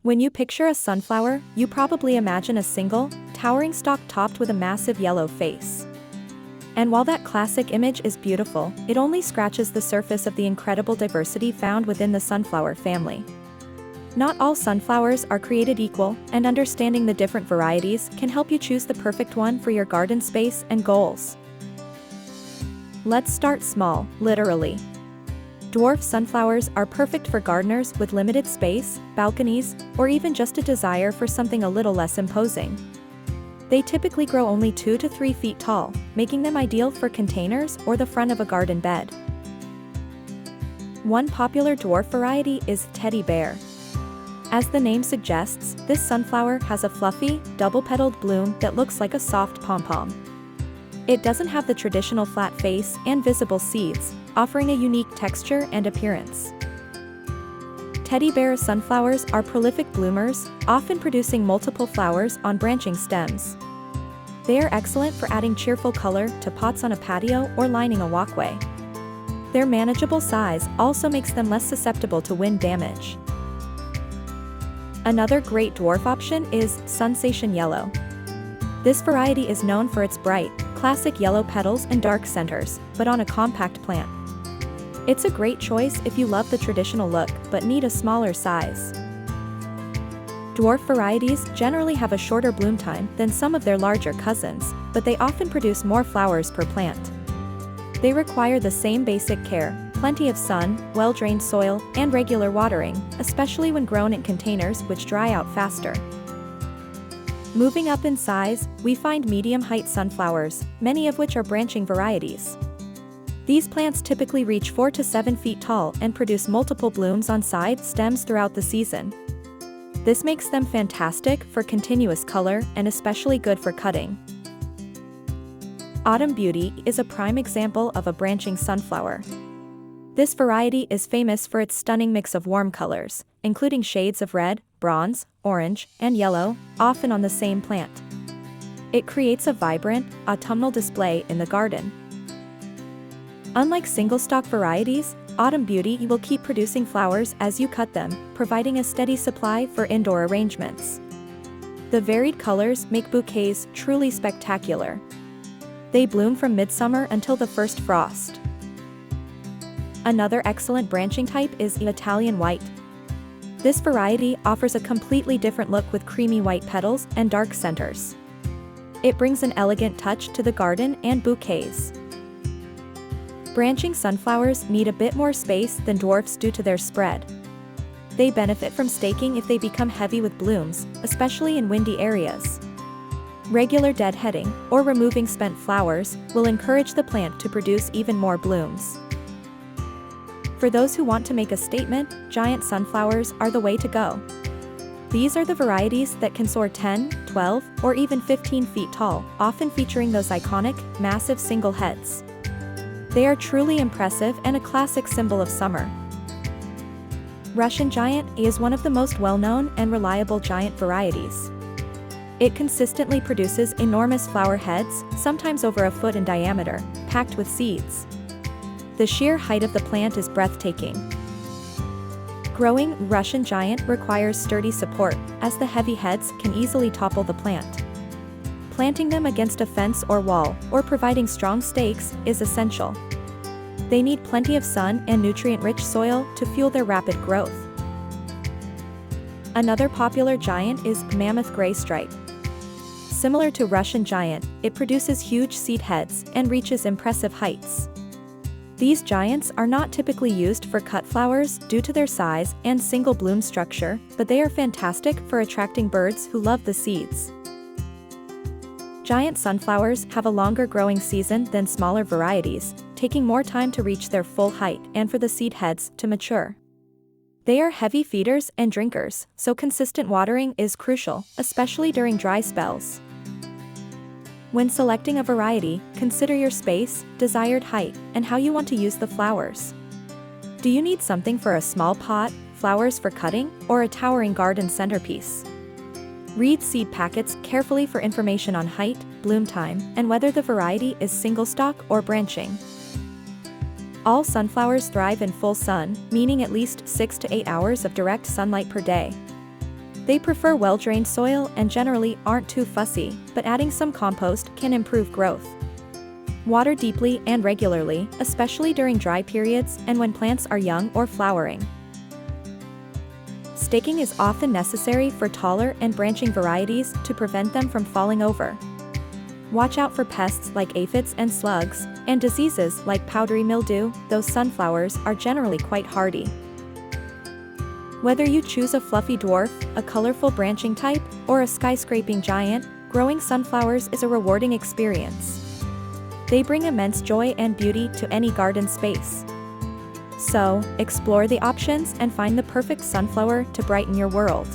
When you picture a sunflower, you probably imagine a single, towering stalk topped with a massive yellow face. And while that classic image is beautiful, it only scratches the surface of the incredible diversity found within the sunflower family. Not all sunflowers are created equal, and understanding the different varieties can help you choose the perfect one for your garden space and goals. Let's start small, literally. Dwarf sunflowers are perfect for gardeners with limited space, balconies, or even just a desire for something a little less imposing. They typically grow only 2 to 3 feet tall, making them ideal for containers or the front of a garden bed. One popular dwarf variety is teddy bear. As the name suggests, this sunflower has a fluffy, double-petaled bloom that looks like a soft pom-pom. It doesn't have the traditional flat face and visible seeds, offering a unique texture and appearance. Teddy bear sunflowers are prolific bloomers, often producing multiple flowers on branching stems. They are excellent for adding cheerful color to pots on a patio or lining a walkway. Their manageable size also makes them less susceptible to wind damage. Another great dwarf option is Sensation Yellow. This variety is known for its bright, classic yellow petals and dark centers, but on a compact plant. It's a great choice if you love the traditional look but need a smaller size. Dwarf varieties generally have a shorter bloom time than some of their larger cousins, but they often produce more flowers per plant. They require the same basic care, plenty of sun, well-drained soil, and regular watering, especially when grown in containers which dry out faster. Moving up in size, we find medium-height sunflowers, many of which are branching varieties. These plants typically reach 4 to 7 feet tall and produce multiple blooms on side stems throughout the season. This makes them fantastic for continuous color and especially good for cutting. Autumn Beauty is a prime example of a branching sunflower. This variety is famous for its stunning mix of warm colors, including shades of red, bronze, orange, and yellow, often on the same plant. It creates a vibrant, autumnal display in the garden. Unlike single-stalk varieties, Autumn Beauty will keep producing flowers as you cut them, providing a steady supply for indoor arrangements. The varied colors make bouquets truly spectacular. They bloom from midsummer until the first frost. Another excellent branching type is Italian White. This variety offers a completely different look with creamy white petals and dark centers. It brings an elegant touch to the garden and bouquets. Branching sunflowers need a bit more space than dwarfs due to their spread. They benefit from staking if they become heavy with blooms, especially in windy areas. Regular deadheading, or removing spent flowers, will encourage the plant to produce even more blooms. For those who want to make a statement, giant sunflowers are the way to go. These are the varieties that can soar 10, 12, or even 15 feet tall, often featuring those iconic, massive single heads. They are truly impressive and a classic symbol of summer. Russian Giant is one of the most well-known and reliable giant varieties. It consistently produces enormous flower heads, sometimes over a foot in diameter, packed with seeds. The sheer height of the plant is breathtaking. Growing Russian Giant requires sturdy support, as the heavy heads can easily topple the plant. Planting them against a fence or wall, or providing strong stakes, is essential. They need plenty of sun and nutrient-rich soil to fuel their rapid growth. Another popular giant is Mammoth Gray Stripe. Similar to Russian Giant, it produces huge seed heads and reaches impressive heights. These giants are not typically used for cut flowers due to their size and single bloom structure, but they are fantastic for attracting birds who love the seeds. Giant sunflowers have a longer growing season than smaller varieties, taking more time to reach their full height and for the seed heads to mature. They are heavy feeders and drinkers, so consistent watering is crucial, especially during dry spells. When selecting a variety, consider your space, desired height, and how you want to use the flowers. Do you need something for a small pot, flowers for cutting, or a towering garden centerpiece? Read seed packets carefully for information on height, bloom time, and whether the variety is single stalk or branching. All sunflowers thrive in full sun, meaning at least 6 to 8 hours of direct sunlight per day. They prefer well-drained soil and generally aren't too fussy, but adding some compost can improve growth. Water deeply and regularly, especially during dry periods and when plants are young or flowering. Staking is often necessary for taller and branching varieties to prevent them from falling over. Watch out for pests like aphids and slugs, and diseases like powdery mildew, though sunflowers are generally quite hardy. Whether you choose a fluffy dwarf, a colorful branching type, or a skyscraping giant, growing sunflowers is a rewarding experience. They bring immense joy and beauty to any garden space. So, explore the options and find the perfect sunflower to brighten your world.